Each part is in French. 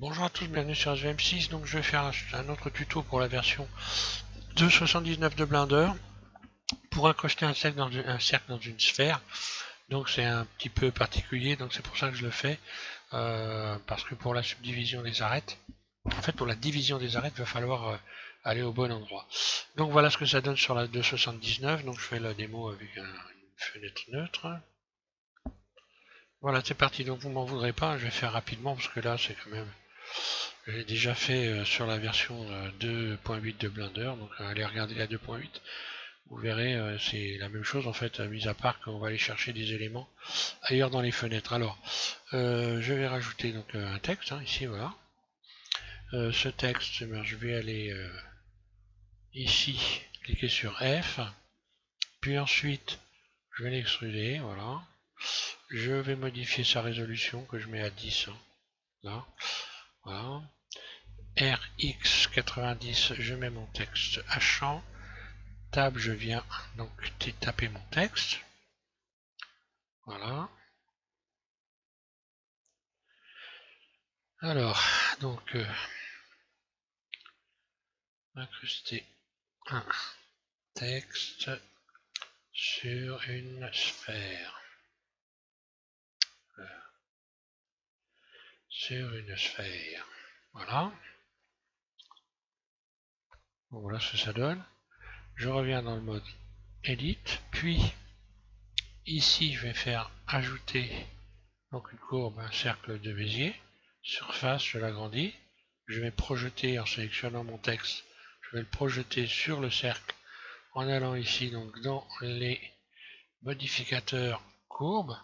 Bonjour à tous, bienvenue sur SVM6. Donc je vais faire un autre tuto pour la version 2.79 de Blender pour incruster un cercle dans une sphère. Donc c'est un petit peu particulier, donc c'est pour ça que je le fais, parce que pour la subdivision des arêtes, en fait pour la division des arêtes, il va falloir aller au bon endroit. Donc voilà ce que ça donne sur la 2.79. Donc je fais la démo avec une fenêtre neutre. Voilà, c'est parti. Donc vous m'en voudrez pas, je vais faire rapidement parce que là c'est quand même... J'ai déjà fait sur la version 2.8 de Blender, donc allez regarder la 2.8, vous verrez c'est la même chose en fait, mis à part qu'on va aller chercher des éléments ailleurs dans les fenêtres. Alors, je vais rajouter donc un texte, ici voilà. Ce texte, je vais aller ici, cliquer sur F, puis ensuite je vais l'extruder, voilà. Je vais modifier sa résolution que je mets à 10, là, voilà. RX90, je mets mon texte à champ. Tab, je viens donc taper mon texte. Voilà. Alors, donc, incruster un texte sur une sphère. Sur une sphère. Voilà. Bon, voilà ce que ça donne. Je reviens dans le mode Edit, puis ici je vais faire ajouter donc une courbe, un cercle de Bézier. Surface, je l'agrandis. Je vais projeter en sélectionnant mon texte. Je vais le projeter sur le cercle en allant ici donc dans les modificateurs courbe.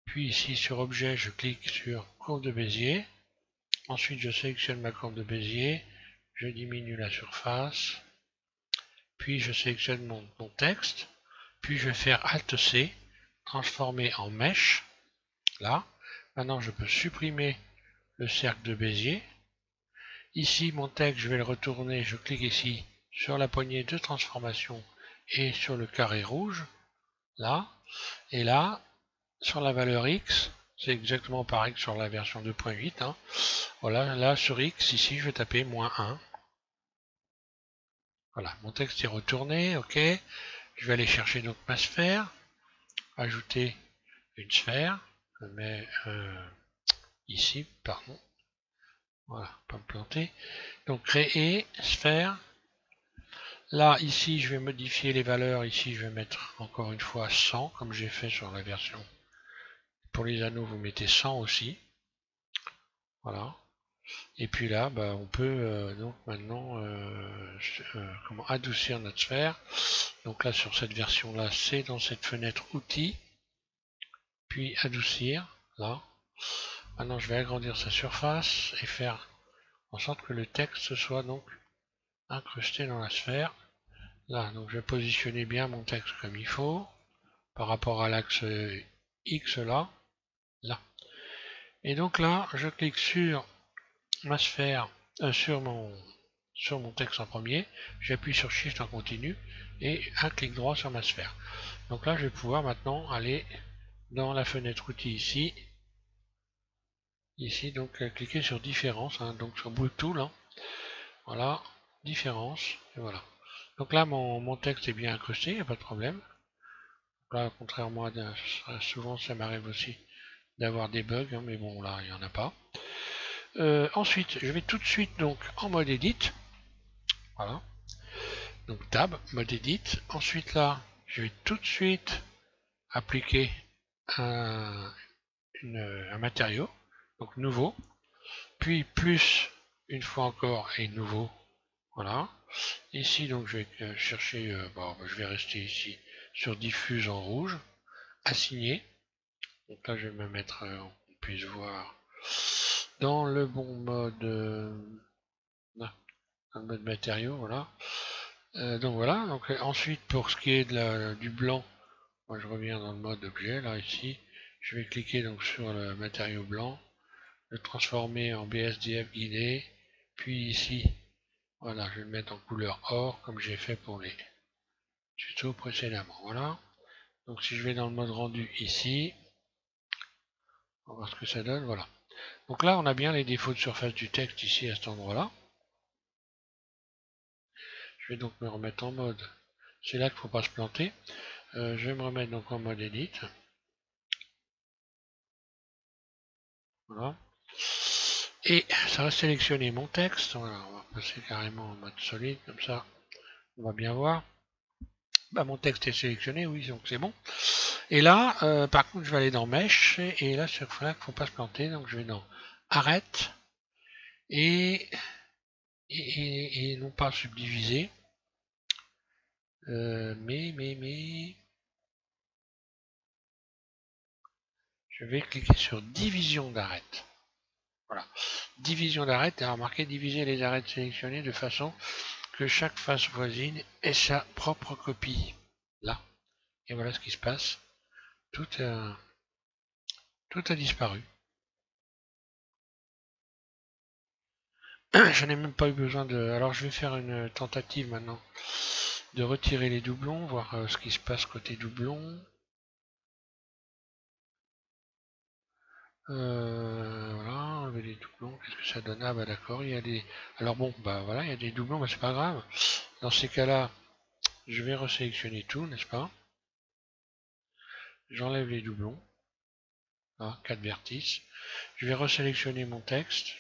Puis ici sur objet, je clique sur courbe de Bézier. Ensuite, je sélectionne ma courbe de Bézier. Je diminue la surface. Puis je sélectionne mon texte. Puis je vais faire Alt C, transformer en mèche. Là. Maintenant, je peux supprimer le cercle de Bézier. Ici, mon texte, je vais le retourner. Je clique ici sur la poignée de transformation et sur le carré rouge. Là. Et là, sur la valeur X, c'est exactement pareil que sur la version 2.8. Voilà, là sur X, ici, je vais taper -1. Voilà, mon texte est retourné, ok. Je vais aller chercher donc ma sphère, ajouter une sphère, je mets ici, pardon. Voilà, pas me planter. Donc créer, sphère. Là, ici, je vais modifier les valeurs. Ici, je vais mettre encore une fois 100, comme j'ai fait sur la version. Pour les anneaux, vous mettez 100 aussi. Voilà. Et puis là, on peut donc maintenant comment adoucir notre sphère. Donc là, sur cette version-là, c'est dans cette fenêtre outils, puis adoucir, là. Maintenant, je vais agrandir sa surface et faire en sorte que le texte soit donc incrusté dans la sphère. Là, donc je vais positionner bien mon texte comme il faut, par rapport à l'axe X là, là. Et donc là, je clique sur ma sphère, sur mon texte en premier, j'appuie sur Shift en continu et un clic droit sur ma sphère. Donc là, je vais pouvoir maintenant aller dans la fenêtre outils ici donc cliquer sur différence, donc sur Blue Tool, voilà, différence, et voilà. Donc là, mon texte est bien incrusté, il n'y a pas de problème. Donc là, contrairement à souvent, ça m'arrive aussi d'avoir des bugs, mais bon, là, il n'y en a pas. Ensuite, je vais tout de suite donc en mode Edit. Voilà. Donc Tab, mode Edit. Ensuite là, je vais tout de suite appliquer un matériau. Donc nouveau. Puis plus une fois encore et nouveau. Voilà. Ici donc je vais chercher, je vais rester ici sur diffuse en rouge. Assigner. Donc là je vais me mettre, qu'on puisse voir dans le bon mode, dans le mode matériau, voilà. Donc voilà, donc ensuite pour ce qui est du blanc, moi je reviens dans le mode objet, là ici, je vais cliquer donc sur le matériau blanc, le transformer en BSDF guidé, puis ici, voilà, je vais le mettre en couleur or, comme j'ai fait pour les tutos précédemment, voilà. Donc si je vais dans le mode rendu ici, on va voir ce que ça donne, voilà. Donc là, on a bien les défauts de surface du texte ici à cet endroit-là. Je vais donc me remettre en mode. C'est là qu'il ne faut pas se planter. Je vais me remettre donc en mode edit. Voilà. Et ça va sélectionner mon texte. Voilà, on va passer carrément en mode solide, comme ça, on va bien voir. Bah, mon texte est sélectionné, oui, donc c'est bon. Et là, par contre, je vais aller dans Mesh, et là, c'est là qu'il ne faut pas se planter, donc je vais dans Arrête, et non pas subdiviser, mais, je vais cliquer sur Division d'arête. Voilà, division d'arête, et remarquez, diviser les arêtes sélectionnées de façon que chaque face voisine ait sa propre copie. Là, et voilà ce qui se passe. Tout a disparu. Je n'ai même pas eu besoin de... Alors je vais faire une tentative maintenant de retirer les doublons, voir ce qui se passe côté doublons. Voilà, enlever les doublons, qu'est-ce que ça donne? Ah bah d'accord, il y a des... Alors bon, bah voilà, il y a des doublons, mais c'est pas grave. Dans ces cas-là, je vais resélectionner tout, n'est-ce pas? J'enlève les doublons. Ah, 4 vertices. Je vais resélectionner mon texte.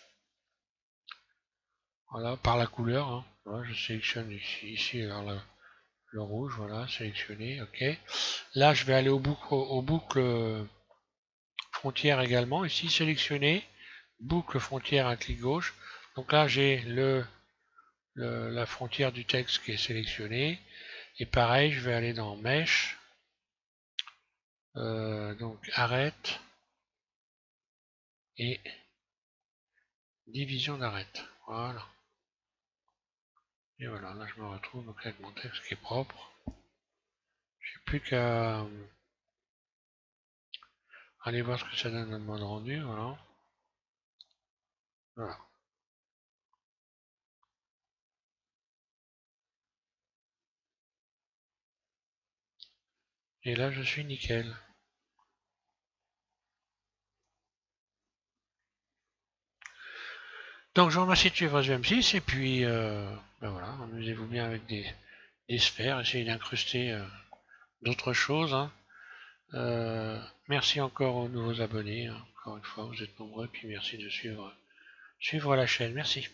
Voilà, par la couleur. Hein. Voilà, je sélectionne ici alors le rouge, voilà, sélectionné, ok. Là, je vais aller aux boucles frontières également. Ici, sélectionner, boucle frontière, un clic gauche. Donc là, j'ai la frontière du texte qui est sélectionnée. Et pareil, je vais aller dans Mesh. Donc, arrête. Et division d'arrête. Voilà. Et voilà, là, je me retrouve donc avec mon texte qui est propre. J'ai plus qu'à aller voir ce que ça donne dans le mode rendu, voilà. Voilà. Et là, je suis nickel. Donc, je vous remercie de suivre M6 et puis, ben voilà, amusez-vous bien avec des sphères, essayez d'incruster d'autres choses. Hein. Merci encore aux nouveaux abonnés, hein. Encore une fois, vous êtes nombreux, puis merci de suivre la chaîne. Merci.